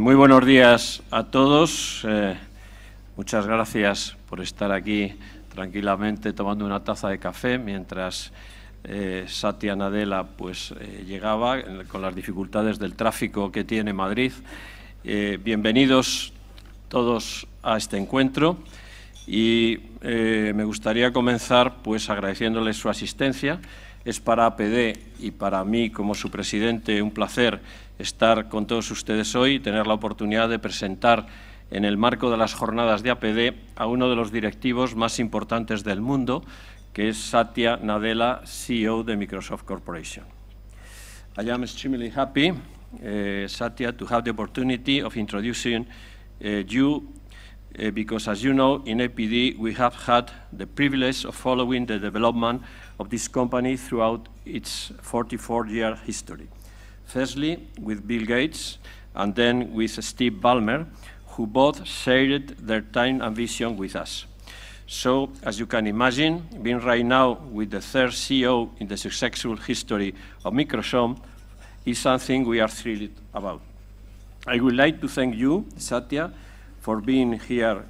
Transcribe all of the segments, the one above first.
Muy buenos días a todos. Muchas gracias por estar aquí tranquilamente tomando una taza de café mientras Satya Nadella llegaba con las dificultades del tráfico que tiene Madrid. Bienvenidos todos a este encuentro y me gustaría comenzar agradeciéndoles su asistencia. Es para APD y para mí, como su presidente, un placer estar con todos ustedes hoy y tener la oportunidad de presentar en el marco de las jornadas de APD a uno de los directivos más importantes del mundo, que es Satya Nadella, CEO de Microsoft Corporation. I am extremely happy, Satya, to have the opportunity of introducing you because, as you know, in APD we have had the privilege of following the development of this company throughout its 44-year history. Firstly, with Bill Gates, and then with Steve Ballmer, who both shared their time and vision with us. So, as you can imagine, being right now with the third CEO in the successful history of Microsoft is something we are thrilled about. I would like to thank you, Satya, for being here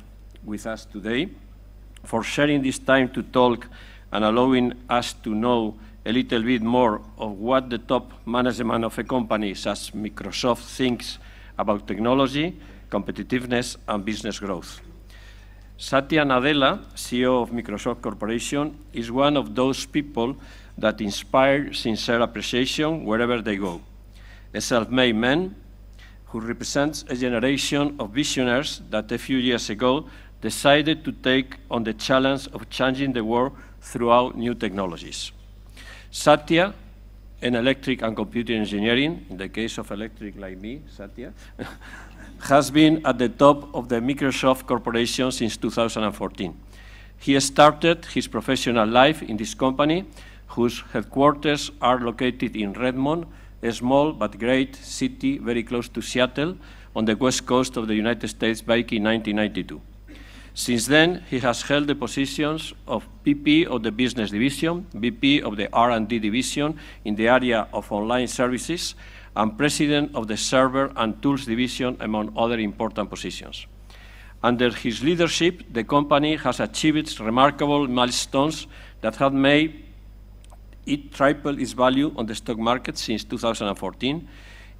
with us today, for sharing this time to talk and allowing us to know a little bit more of what the top management of a company such as Microsoft thinks about technology, competitiveness, and business growth. Satya Nadella, CEO of Microsoft Corporation, is one of those people that inspire sincere appreciation wherever they go. A self-made man who represents a generation of visionaries that a few years ago decided to take on the challenge of changing the world throughout new technologies. Satya, in electric and computer engineering, in the case of electric like me, Satya, has been at the top of the Microsoft Corporation since 2014. He started his professional life in this company, whose headquarters are located in Redmond, a small but great city very close to Seattle, on the west coast of the United States back in 1992. Since then, he has held the positions of VP of the Business Division, VP of the R&D Division in the area of online services, and President of the Server and Tools Division, among other important positions. Under his leadership, the company has achieved remarkable milestones that have made it triple its value on the stock market since 2014.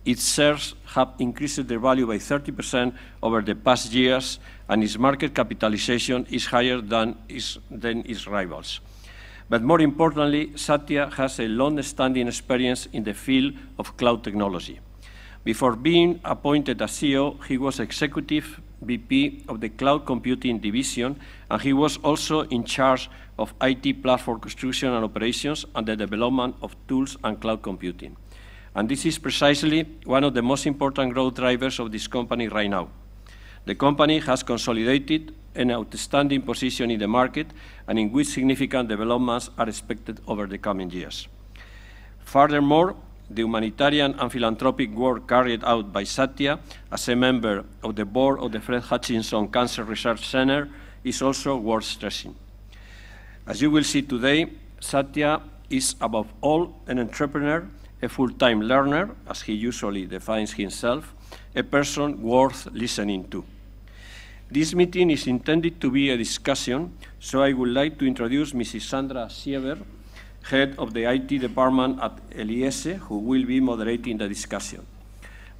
Its shares have increased their value by 30% over the past years, and its market capitalization is higher than its rivals. But more importantly, Satya has a long-standing experience in the field of cloud technology. Before being appointed as CEO, he was Executive VP of the Cloud Computing Division, and he was also in charge of IT platform construction and operations and the development of tools and cloud computing. And this is precisely one of the most important growth drivers of this company right now. The company has consolidated an outstanding position in the market and in which significant developments are expected over the coming years. Furthermore, the humanitarian and philanthropic work carried out by Satya as a member of the board of the Fred Hutchinson Cancer Research Center is also worth stressing. As you will see today, Satya is above all an entrepreneur, a full-time learner, as he usually defines himself, a person worth listening to. This meeting is intended to be a discussion, so I would like to introduce Mrs. Sandra Sieber, head of the IT department at LIS, who will be moderating the discussion.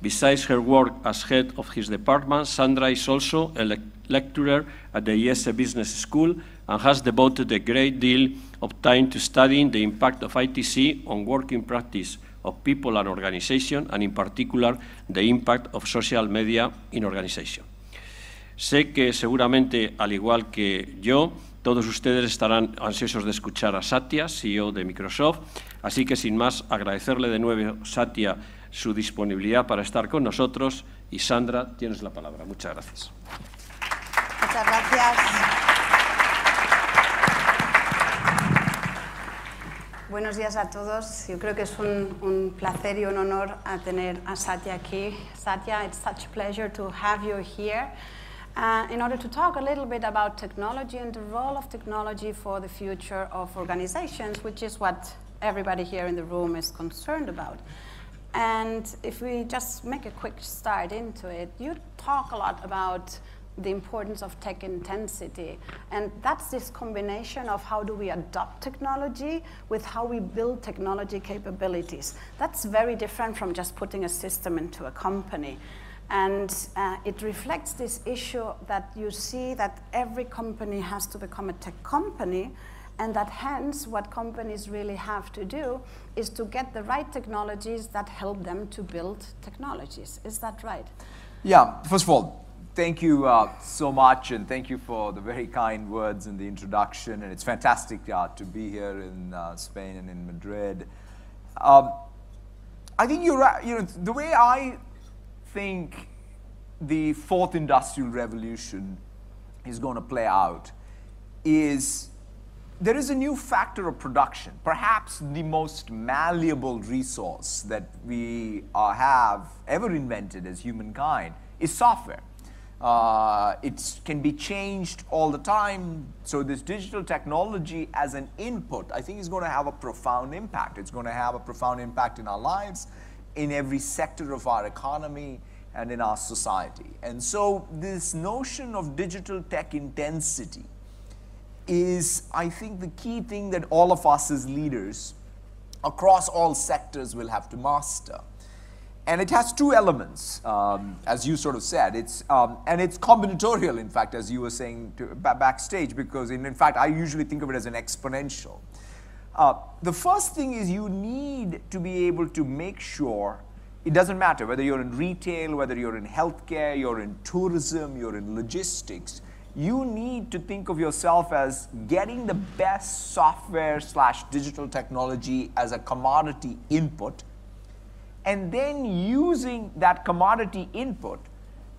Besides her work as head of his department, Sandra is also a lecturer at the IES Business School and has devoted a great deal of time to studying the impact of ITC on working practice of people and organization, and in particular, the impact of social media in organization. Sé que seguramente, al igual que yo, todos ustedes estarán ansiosos de escuchar a Satya, CEO de Microsoft, así que sin más, agradecerle de nuevo, Satya, su disponibilidad para estar con nosotros, y Sandra, tienes la palabra. Muchas gracias. Muchas gracias. Buenos días a todos. Yo creo que es un placer y un honor a tener a Satya aquí. Satya, it's such a pleasure to have you here in order to talk a little bit about technology and the role of technology for the future of organizations, which is what everybody here in the room is concerned about. And if we just make a quick start into it, you talk a lot about the importance of tech intensity. And that's this combination of how do we adopt technology with how we build technology capabilities. That's very different from just putting a system into a company. And it reflects this issue that you see that every company has to become a tech company, and that hence what companies really have to do is to get the right technologies that help them to build technologies. Is that right? Yeah, first of all, thank you so much, and thank you for the very kind words in the introduction. And it's fantastic to be here in Spain and in Madrid. I think you're right. You know, the way I think the fourth industrial revolution is going to play out is there is a new factor of production, perhaps the most malleable resource that we have ever invented as humankind is software. It can be changed all the time. So this digital technology as an input, I think, is going to have a profound impact. It's going to have a profound impact in our lives, in every sector of our economy, and in our society. And so this notion of digital tech intensity is, I think, the key thing that all of us as leaders across all sectors will have to master. And it has two elements, as you sort of said. And it's combinatorial, in fact, as you were saying backstage, because in fact, I usually think of it as an exponential. The first thing is you need to be able to make sure, it doesn't matter whether you're in retail, whether you're in healthcare, you're in tourism, you're in logistics, you need to think of yourself as getting the best software/digital technology as a commodity input, and then using that commodity input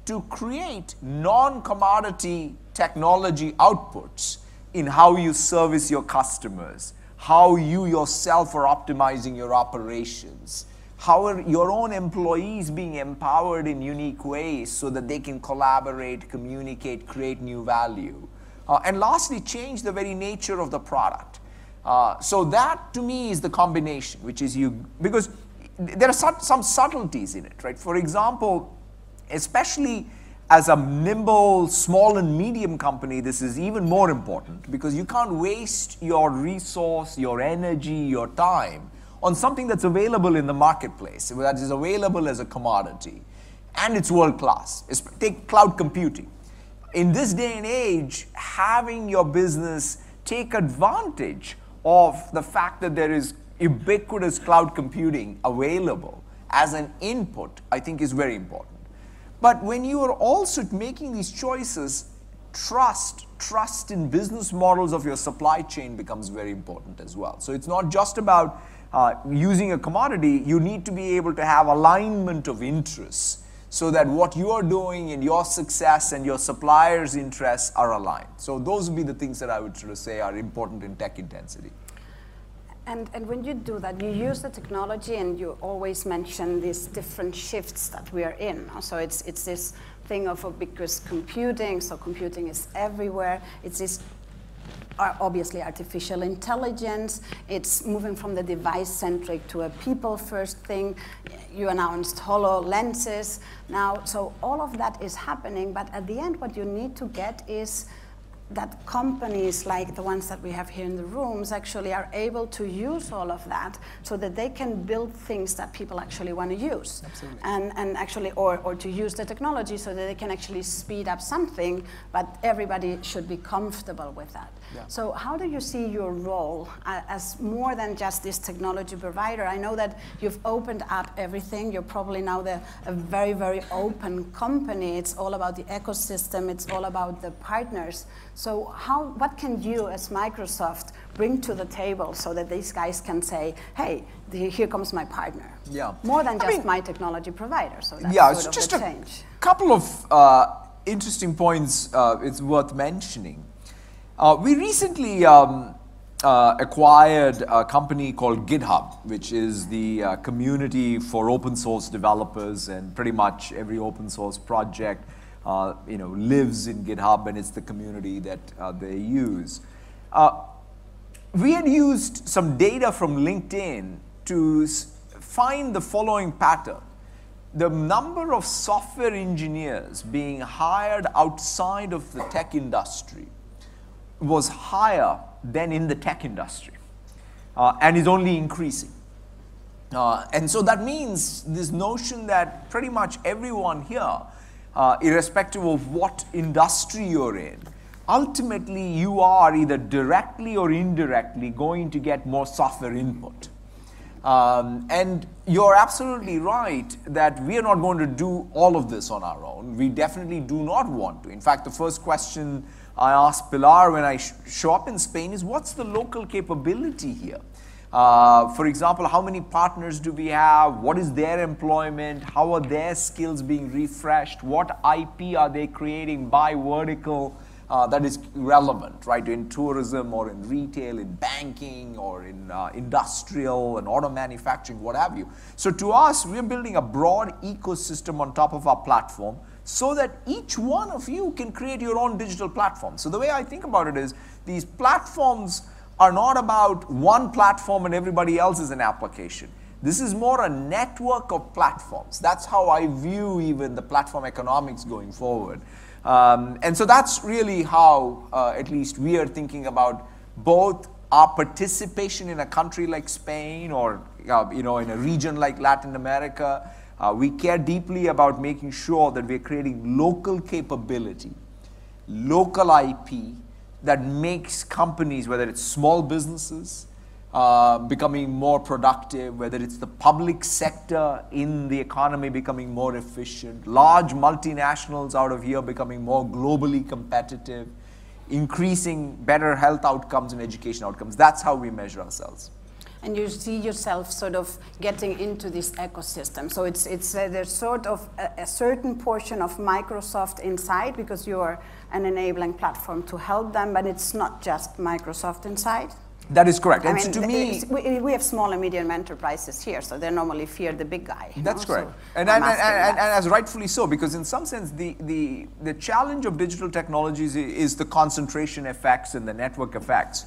to create non-commodity technology outputs in how you service your customers, how you yourself are optimizing your operations, how are your own employees being empowered in unique ways so that they can collaborate, communicate, create new value. And lastly, change the very nature of the product. So that, to me, is the combination, which is because there are some subtleties in it, right? For example, especially as a nimble, small and medium company, this is even more important because you can't waste your resource, your energy, your time on something that's available in the marketplace, that is available as a commodity, and it's world class. Take cloud computing. In this day and age, having your business take advantage of the fact that there is ubiquitous cloud computing available as an input, I think is very important. But when you are also making these choices, trust in business models of your supply chain becomes very important as well. So it's not just about using a commodity, you need to be able to have alignment of interests so that what you are doing and your success and your suppliers' interests are aligned. So those would be the things that I would sort of say are important in tech intensity. And when you do that, you use the technology and you always mention these different shifts that we are in. So it's this thing of ubiquitous computing, so computing is everywhere. It's this obviously artificial intelligence. It's moving from the device-centric to a people-first thing. You announced HoloLenses now. So all of that is happening, but at the end what you need to get is that companies like the ones that we have here in the rooms actually are able to use all of that so that they can build things that people actually want to use. Absolutely. And actually, or to use the technology so that they can actually speed up something, but everybody should be comfortable with that. Yeah. So how do you see your role as more than just this technology provider? I know that you've opened up everything. You're probably now a very, very open company. It's all about the ecosystem. It's all about the partners. So what can you as Microsoft bring to the table so that these guys can say, hey, here comes my partner? Yeah. More than just my technology provider. So that's sort of just the a change. Couple of interesting points it's worth mentioning. We recently acquired a company called GitHub, which is the community for open source developers, and pretty much every open source project lives in GitHub, and it's the community that they use. We had used some data from LinkedIn to find the following pattern. The number of software engineers being hired outside of the tech industry was higher than in the tech industry, and is only increasing. And so that means this notion that pretty much everyone here, irrespective of what industry you're in, ultimately you are either directly or indirectly going to get more software input. And you're absolutely right that we are not going to do all of this on our own. We definitely do not want to. In fact, the first question I ask Pilar when I show up in Spain is, what's the local capability here? For example, how many partners do we have? What is their employment? How are their skills being refreshed? What IP are they creating by vertical that is relevant, right? In tourism or in retail, in banking or in industrial and auto manufacturing, what have you. So to us, we're building a broad ecosystem on top of our platform so that each one of you can create your own digital platform. So the way I think about it is, these platforms are not about one platform and everybody else is an application. This is more a network of platforms. That's how I view even the platform economics going forward. And so that's really how, at least we are thinking about both our participation in a country like Spain or in a region like Latin America. We care deeply about making sure that we're creating local capability, local IP, that makes companies, whether it's small businesses, becoming more productive, whether it's the public sector in the economy becoming more efficient, large multinationals out of here becoming more globally competitive, increasing better health outcomes and education outcomes. That's how we measure ourselves. And you see yourself sort of getting into this ecosystem. So there's sort of a certain portion of Microsoft inside, because you're an enabling platform to help them, but it's not just Microsoft inside. That is correct. I And mean, to me, we have small and medium enterprises here, so they normally fear the big guy. That's correct. So and as rightfully so, because in some sense, the challenge of digital technologies is the concentration effects and the network effects.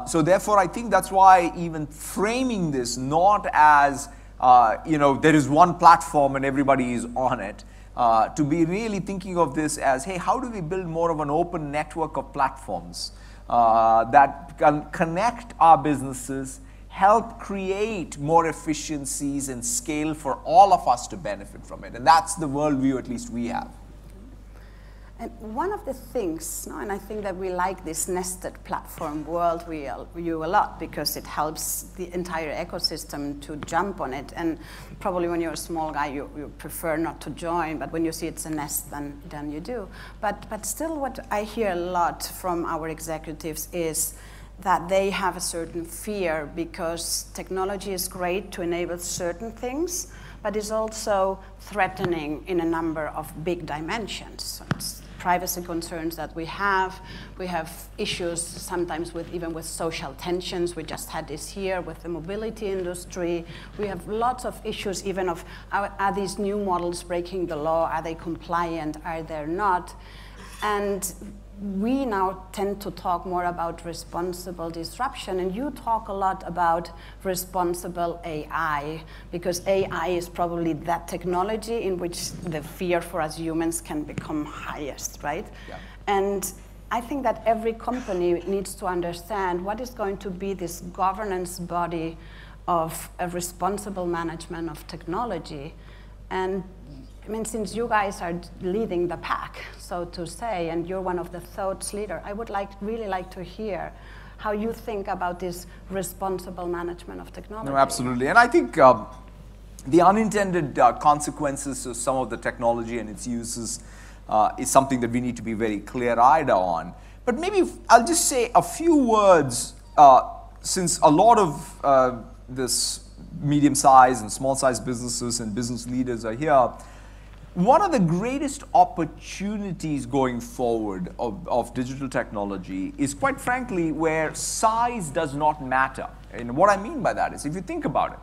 So therefore, I think that's why even framing this not as, there is one platform and everybody is on it, to be really thinking of this as, hey, how do we build more of an open network of platforms that can connect our businesses, help create more efficiencies and scale for all of us to benefit from it. And that's the worldview at least we have. And one of the things, and I think that we like this nested platform worldview a lot, because it helps the entire ecosystem to jump on it. And probably when you're a small guy, you prefer not to join, but when you see it's a nest, then you do. But still, what I hear a lot from our executives is that they have a certain fear, because technology is great to enable certain things, but is also threatening in a number of big dimensions. So it's privacy concerns that we have issues sometimes even with social tensions. We just had this here with the mobility industry. We have lots of issues even of, are these new models breaking the law? Are they compliant? Are they not? And we now tend to talk more about responsible disruption, and you talk a lot about responsible AI, because AI is probably that technology in which the fear for us humans can become highest, right? Yeah. And I think that every company needs to understand what is going to be this governance body of a responsible management of technology. And I mean, since you guys are leading the pack, so to say, and you're one of the thought leaders, I would really like to hear how you think about this responsible management of technology. No, absolutely. And I think the unintended consequences of some of the technology and its uses is something that we need to be very clear-eyed on. But maybe I'll just say a few words, since a lot of this medium-sized and small-sized businesses and business leaders are here. One of the greatest opportunities going forward of digital technology is, quite frankly, where size does not matter. And what I mean by that is, if you think about it,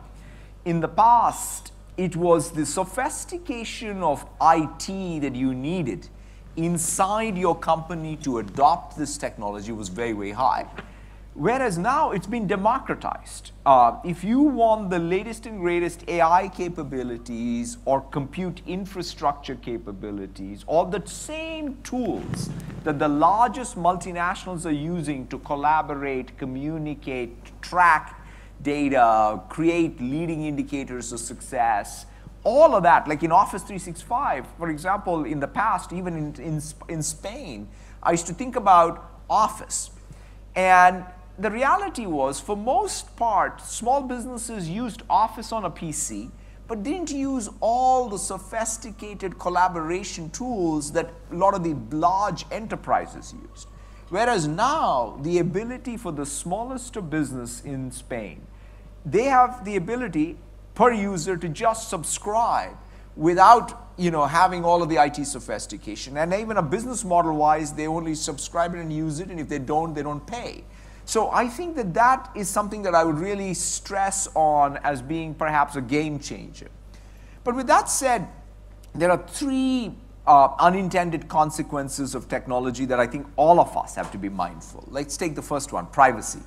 in the past, it was the sophistication of IT that you needed inside your company to adopt this technology was very, very high. Whereas now it's been democratized. If you want the latest and greatest AI capabilities or compute infrastructure capabilities, or the same tools that the largest multinationals are using to collaborate, communicate, track data, create leading indicators of success, all of that, like in Office 365, for example, in the past, even in Spain, I used to think about Office. And the reality was, for most part, small businesses used Office on a PC, but didn't use all the sophisticated collaboration tools that a lot of the large enterprises used. Whereas now, the ability for the smallest of business in Spain, they have the ability per user to just subscribe without having all of the IT sophistication. And even a business model wise, they only subscribe it and use it, and if they don't pay. So I think that that is something that I would really stress on as being perhaps a game changer. But with that said, there are three unintended consequences of technology that I think all of us have to be mindful. Let's take the first one, privacy.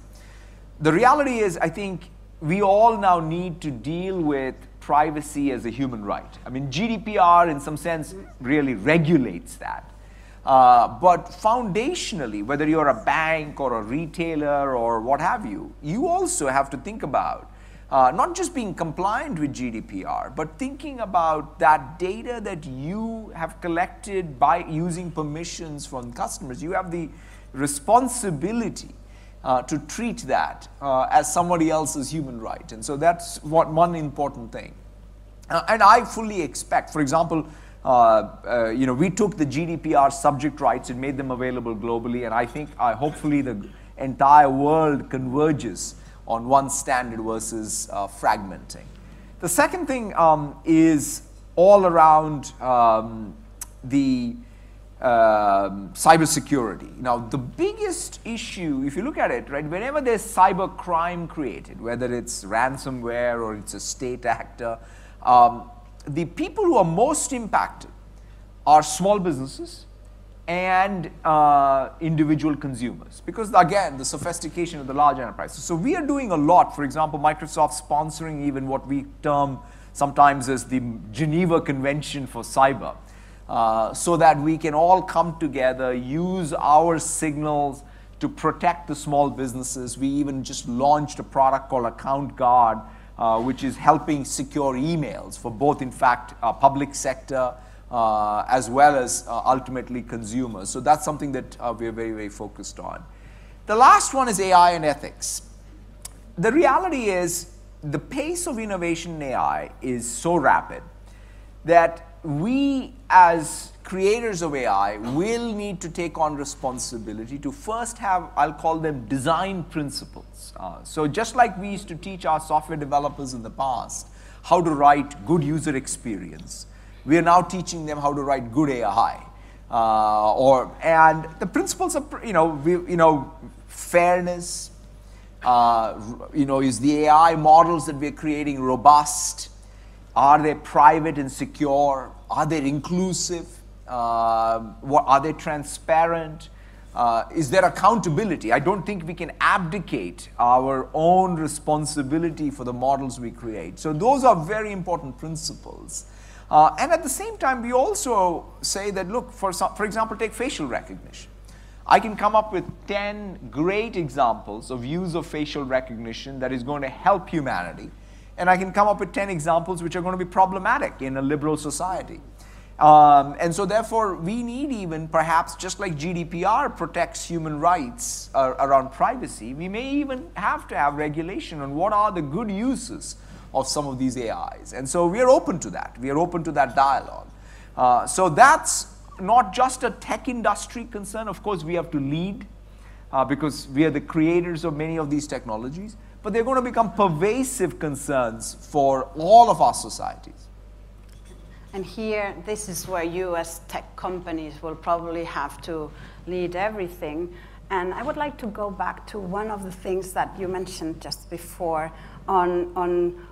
The reality is, I think we all now need to deal with privacy as a human right. I mean, GDPR in some sense really regulates that. But foundationally, whether you're a bank or a retailer or what have you, you also have to think about not just being compliant with GDPR, but thinking about that data that you have collected by using permissions from customers. You have the responsibility to treat that as somebody else's human right. And so that's one important thing. And I fully expect, for example, we took the GDPR subject rights and made them available globally, and I think hopefully the entire world converges on one standard versus fragmenting. The second thing is all around the cybersecurity. Now, the biggest issue, if you look at it, right, whenever there's cyber crime created, whether it's ransomware or it's a state actor, the people who are most impacted are small businesses and individual consumers, because again, the sophistication of the large enterprises. So we are doing a lot. For example, Microsoft sponsoring even what we term sometimes as the Geneva Convention for Cyber, so that we can all come together, use our signals to protect the small businesses. We even just launched a product called Account Guard, which is helping secure emails for both, in fact, public sector as well as ultimately consumers. So that's something that we are very, very focused on. The last one is AI and ethics. The reality is the pace of innovation in AI is so rapid that we as creators of AI will need to take on responsibility to first have, I'll call them design principles. So just like we used to teach our software developers in the past how to write good user experience, we are now teaching them how to write good AI. And the principles are, fairness, is the AI models that we're creating robust? Are they private and secure? Are they inclusive? Are they transparent? Is there accountability? I don't think we can abdicate our own responsibility for the models we create. So those are very important principles. And at the same time, we also say that, look, for example, take facial recognition. I can come up with 10 great examples of use of facial recognition that is going to help humanity. And I can come up with 10 examples which are going to be problematic in a liberal society. And so therefore, we need even, perhaps just like GDPR protects human rights around privacy, we may even have to have regulation on what are the good uses of some of these AIs. And so we are open to that. We are open to that dialogue. So that's not just a tech industry concern. Of course, we have to lead because we are the creators of many of these technologies. But they're going to become pervasive concerns for all of our societies. And here, this is where you as tech companies will probably have to lead everything. And I would like to go back to one of the things that you mentioned just before on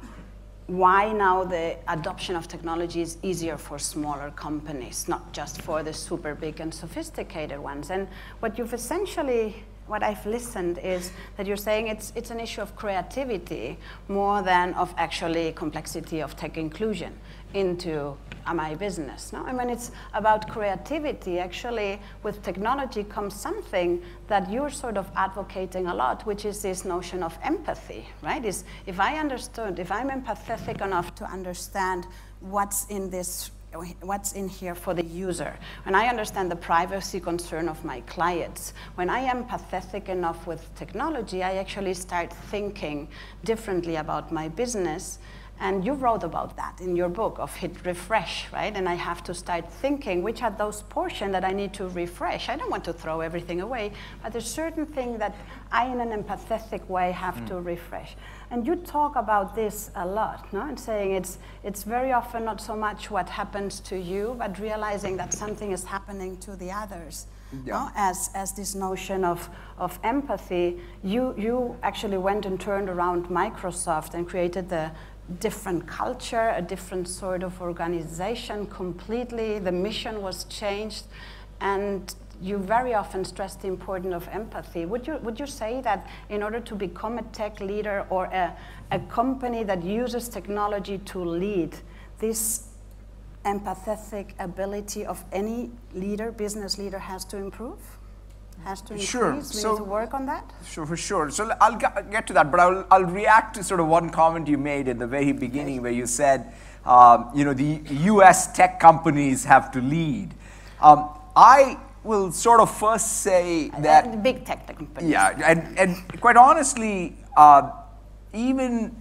why now the adoption of technology is easier for smaller companies, not just for the super big and sophisticated ones. And what you've essentially what I've listened is that you're saying it's an issue of creativity more than of actually complexity of tech inclusion into my business. No? And when it's about creativity, actually with technology comes something that you're sort of advocating a lot, which is this notion of empathy, right? Is if I'm empathetic enough to understand what's in here for the user, when I understand the privacy concern of my clients, when I am empathetic enough with technology, I actually start thinking differently about my business. And you wrote about that in your book of hit refresh, right? And I have to start thinking which are those portions that I need to refresh. I don't want to throw everything away, but there's certain things that I, in an empathetic way, have to refresh. And you talk about this a lot, no? And saying it's very often not so much what happens to you, but realizing that something is happening to the others. Yeah. No? As this notion of empathy, you actually went and turned around Microsoft and created the different culture, a different sort of organization completely. The mission was changed, and you very often stress the importance of empathy. Would you say that in order to become a tech leader or a company that uses technology to lead, this empathetic ability of any leader, business leader, has to improve? Has to increase? Sure. We need to work on that? Sure, for sure. So I'll get to that, but I'll react to sort of one comment you made in the very beginning where you said, the US tech companies have to lead. I will sort of first say that... The big tech companies. Yeah, and quite honestly, even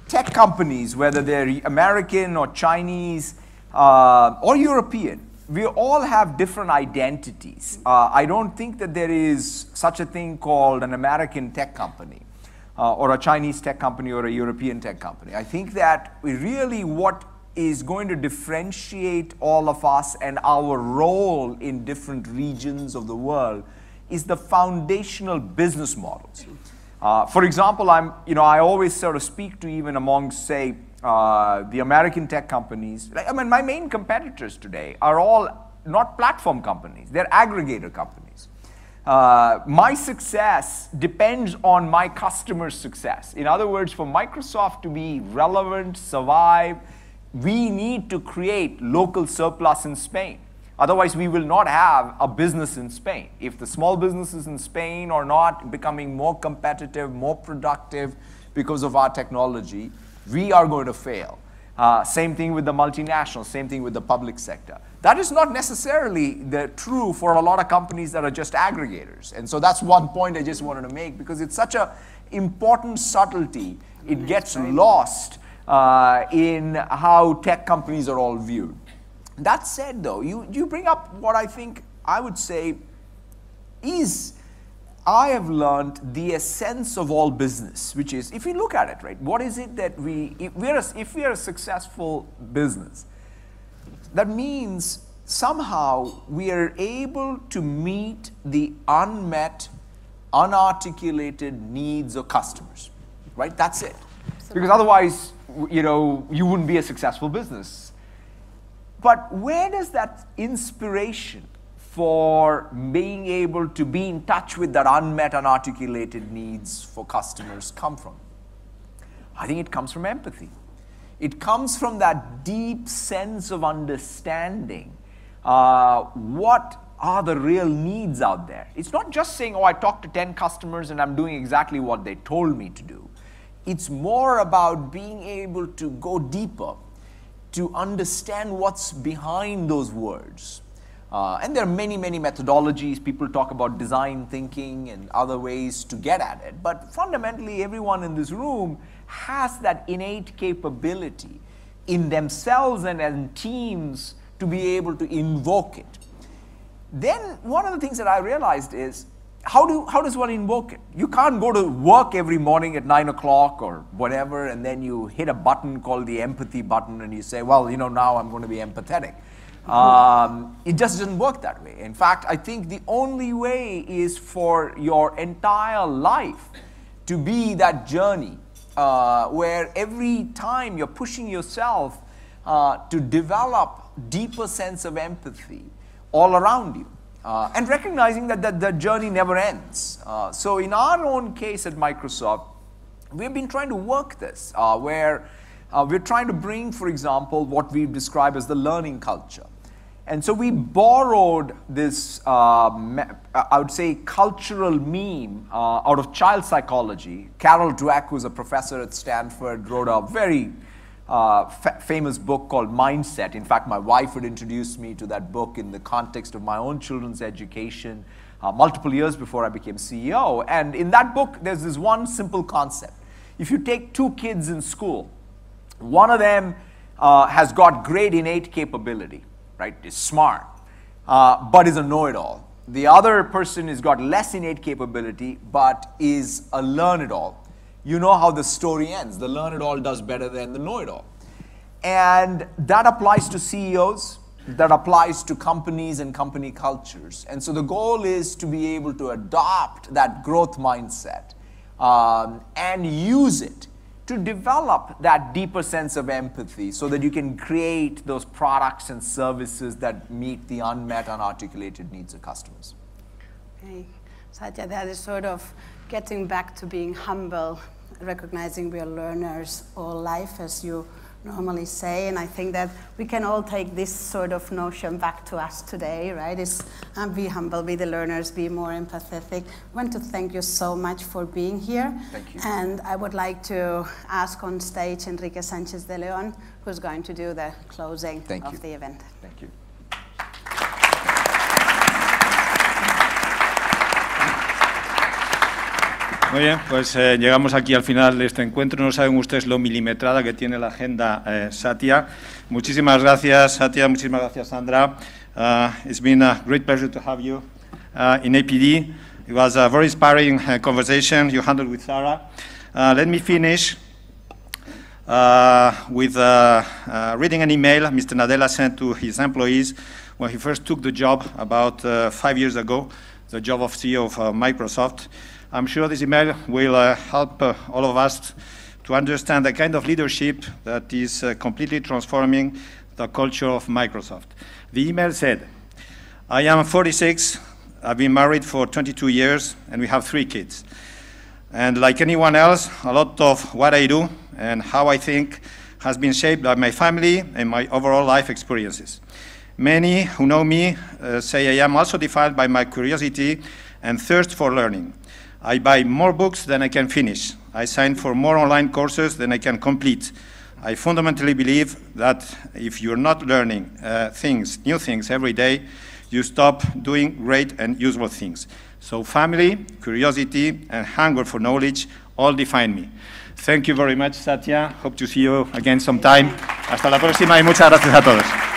tech companies, whether they're American or Chinese or European, we all have different identities. I don't think that there is such a thing called an American tech company or a Chinese tech company or a European tech company. I think that what is going to differentiate all of us and our role in different regions of the world is the foundational business models. For example, I always sort of speak to even amongst, say, the American tech companies. I mean, my main competitors today are all not platform companies, they're aggregator companies. My success depends on my customer's success. In other words, for Microsoft to be relevant, survive, we need to create local surplus in Spain. Otherwise, we will not have a business in Spain. If the small businesses in Spain are not becoming more competitive, more productive because of our technology, we are going to fail. Same thing with the multinationals, same thing with the public sector. That is not necessarily true for a lot of companies that are just aggregators. And so that's one point I just wanted to make, because it's such an important subtlety. It gets lost in how tech companies are all viewed. That said, though, you bring up what I think I would say is, I have learned the essence of all business, which is, if you look at it, right, what is it that if we are a successful business, that means somehow we are able to meet the unmet, unarticulated needs of customers, right? That's it. Because otherwise, you wouldn't be a successful business. But where does that inspiration for being able to be in touch with that unmet, unarticulated needs for customers come from? I think it comes from empathy. It comes from that deep sense of understanding what are the real needs out there. It's not just saying, oh, I talked to 10 customers and I'm doing exactly what they told me to do. It's more about being able to go deeper, to understand what's behind those words. And there are many, many methodologies. People talk about design thinking and other ways to get at it. But fundamentally, everyone in this room has that innate capability in themselves and in teams to be able to invoke it. Then one of the things that I realized is, how does one invoke it? You can't go to work every morning at 9 o'clock or whatever, and then you hit a button called the empathy button, and you say, well, now I'm going to be empathetic. It just doesn't work that way. In fact, I think the only way is for your entire life to be that journey where every time you're pushing yourself to develop deeper sense of empathy all around you. and recognizing that the journey never ends. So in our own case at Microsoft, we've been trying to work this, where we're trying to bring, for example, what we describe as the learning culture. And so we borrowed this, I would say, cultural meme out of child psychology. Carol Dweck, who's a professor at Stanford, wrote a very famous book called Mindset. In fact, my wife would introduce me to that book in the context of my own children's education multiple years before I became CEO. And in that book, there's this one simple concept. If you take two kids in school, one of them has got great innate capability, right, is smart, but is a know-it-all. The other person has got less innate capability, but is a learn-it-all. You know how the story ends. The learn-it-all does better than the know-it-all. And that applies to CEOs, that applies to companies and company cultures. And so the goal is to be able to adopt that growth mindset and use it to develop that deeper sense of empathy so that you can create those products and services that meet the unmet, unarticulated needs of customers. Okay. Satya, that is sort of getting back to being humble, recognizing we are learners all life, as you normally say, and I think that we can all take this sort of notion back to us today, right? It's be humble, be the learners, be more empathetic. I want to thank you so much for being here. Thank you. And I would like to ask on stage Enrique Sanchez de Leon, who's going to do the closing of the event. Thank you. Muy bien, pues llegamos aquí al final de este encuentro. No saben ustedes lo milimetrada que tiene la agenda Satya. Muchísimas gracias, Satya. Muchísimas gracias, Sandra. It's been a great pleasure to have you in APD. It was a very inspiring conversation you handled with Sarah. Let me finish with reading an email Mr. Nadella sent to his employees when he first took the job about 5 years ago, the job of CEO of Microsoft. I'm sure this email will help all of us to understand the kind of leadership that is completely transforming the culture of Microsoft. The email said, I am 46, I've been married for 22 years, and we have 3 kids. And like anyone else, a lot of what I do and how I think has been shaped by my family and my overall life experiences. Many who know me say I am also defined by my curiosity and thirst for learning. I buy more books than I can finish. I sign for more online courses than I can complete. I fundamentally believe that if you're not learning new things every day, you stop doing great and useful things. So family, curiosity, and hunger for knowledge all define me. Thank you very much, Satya. Hope to see you again sometime. Hasta la próxima y muchas gracias a todos.